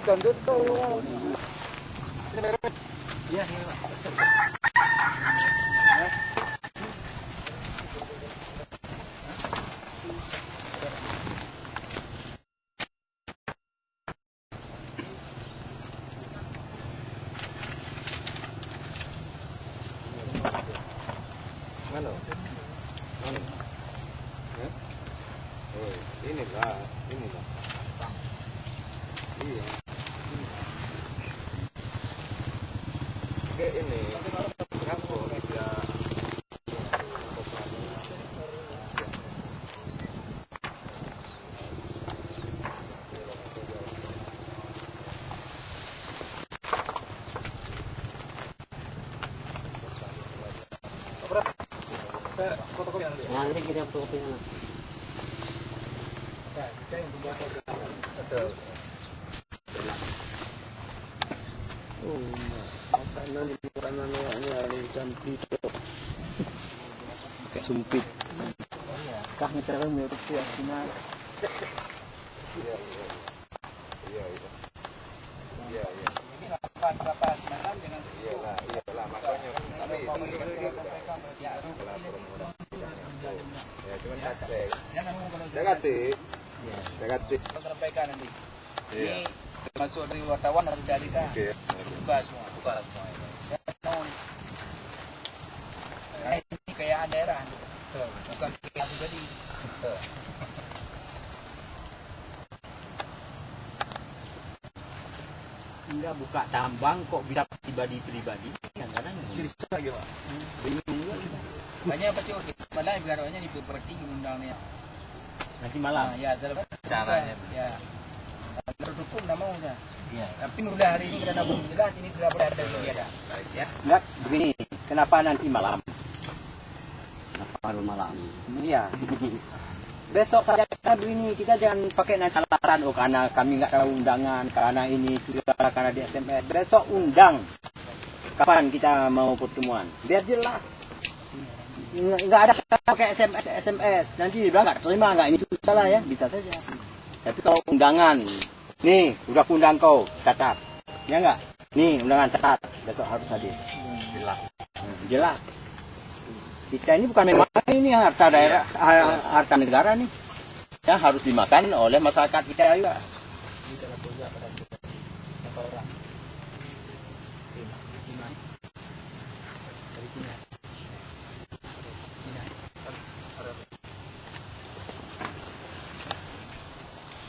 Mana? Mana? Oh, inilah. Iya. Kayak ini. Kenapa dia? Nanti kita fotokopi sana. Makanan ini ada cantik. Kayak sumpit. Kah ngecer mirip ya Cina. Iya. Ini kapan malam dengan Iyalah makanya kami ya cuman kasih. Jaga. sampaikan nanti. Iya. Ini masuk dari wartawan harus dialihkan. Oke. Buka semua. Ya, nah, ini kayak daerah. Bukan kayak pribadi. Enggak buka tambang kok bisa pribadi-pribadi. Kadang-kadang cerita lagi, Pak. Bingung juga kita. Banyak apa cuy? Malah bicaranya di praktik undangnya. Nanti malam. Ya, dalam Caranya. Ya. Menurut hukum tidak mau saya. Iya. Tapi mulai hari ini karena belum jelas ini tidak boleh ada lagi ada. Ya. Enggak, begini. Kenapa nanti malam? Kenapa baru malam? Iya. Besok saja begini, kita jangan pakai nanti alasan, oh karena kami nggak tahu undangan, karena ini, karena di SMS. Besok undang. Kapan kita mau pertemuan? Biar jelas. Nggak ada pakai SMS. Nanti bilang nggak terima, nggak ini salah ya, bisa saja. Tapi kalau undangan, nih udah undang kau, catat. Ya nggak? Nih undangan catat, besok harus hadir. Jelas. Kita ini bukan memang ini harta daerah, harta negara nih. Ya harus dimakan oleh masyarakat kita juga.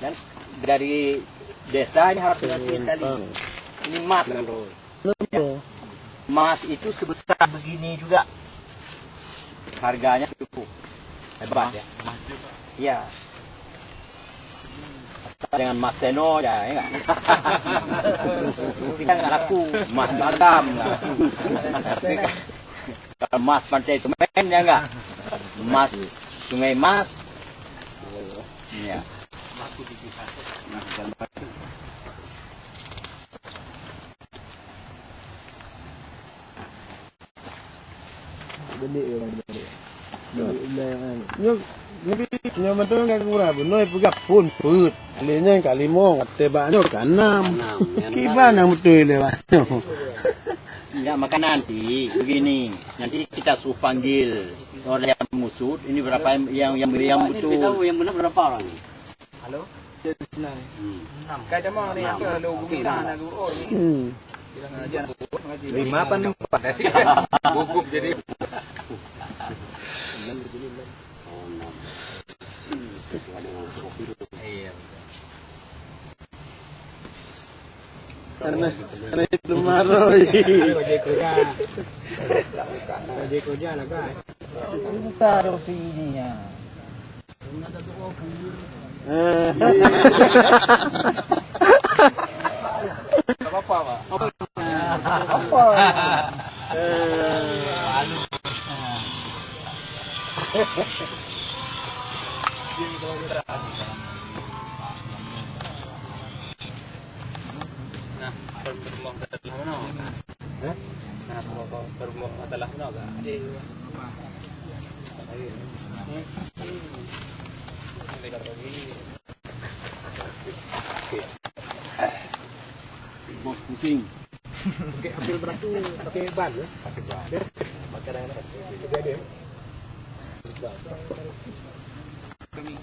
Dan dari desa ini harus hati sekali. Ini emas. Ya. Emas itu sebesar begini juga. Harganya cukup hebat ya. Iya. Dengan Mas Seno ya enggak. Kita nggak laku, Mas Batam nggak laku. Kalau Mas Pantai Tumen ya enggak. Mas Sungai Mas. Iya. Gede ya gede. Nyo betul nggak kurang betul pegak pun put. Alenya kali mau tebaknya kan 6. Gimana betul le Pak? Enggak makan nanti begini. Nanti kita suruh panggil orang yang mengusut. Ini berapa yang betul. Tahu yang benar berapa orang? Halo. 6. Kada mau nih kalau guna na guru ini. 5 apa 4? Gugup jadi. Karena itu marah. Ojek kerja lah kan. Taruh ininya. Apa-apa, Pak. Apa? bos pusing. Pakai ambil batu, pakai ban ya. Kami.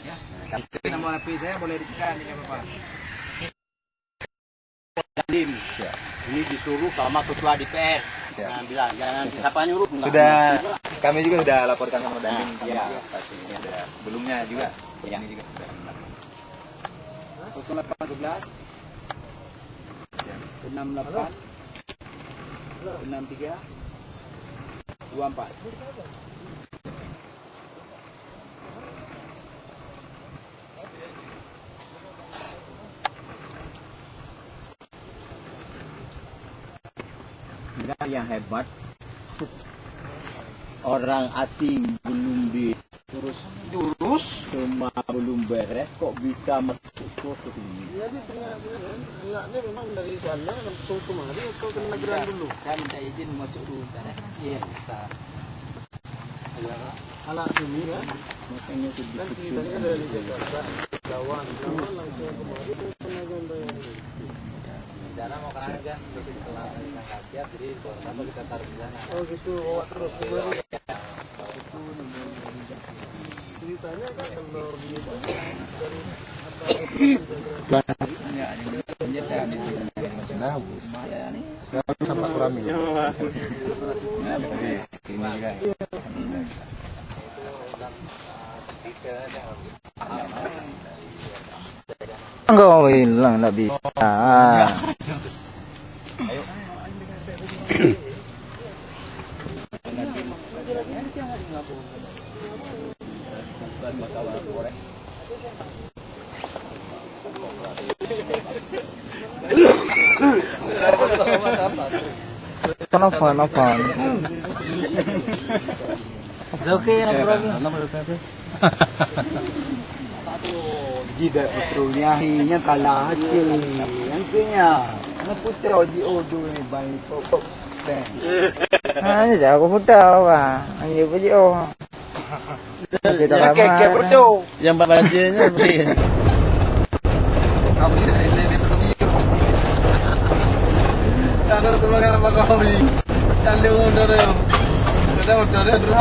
Ya. Itu nama HP saya boleh ditekan ini apa? Dandim. Ini disuruh sama ketua DPR. Nah, bilang jangan siapa nyuruh. Sudah, kami juga sudah laporkan sama Dandim. Ya, pastinya sudah. Sebelumnya juga. Ya. Ini juga sudah. 0811 68 63 24. Enggak yang hebat. Orang asing belum diurus, semua belum beres, kok bisa masuk ke sini? Jadi ternyata anaknya memang dari sana langsung kemari atau ke negara dulu. Saya minta izin masuk dulu ntar ya. Iya. Anak ini kan, Makanya kan ceritanya dari Jakarta, lawan langsung kemari ke Penagan Bayar. Sana mau ke aja, jadi setelah kita kajian, jadi sama kita taruh di sana. Oh gitu, bawa terus kemari. Ceritanya kan telur gitu dari sama kurami. Enggak hilang, enggak bisa. Kenapa? Oke, Jika putranya hanya kalah hasil yang punya anak putra di odo ni banyak pokok. Ano siya, ako punta ka. Ang iyo pa siya. Kita ka ma. Yang bajanya beri. Kami ini Agar sebagai apa kami? Yang dia udah deh. Sudah dulu.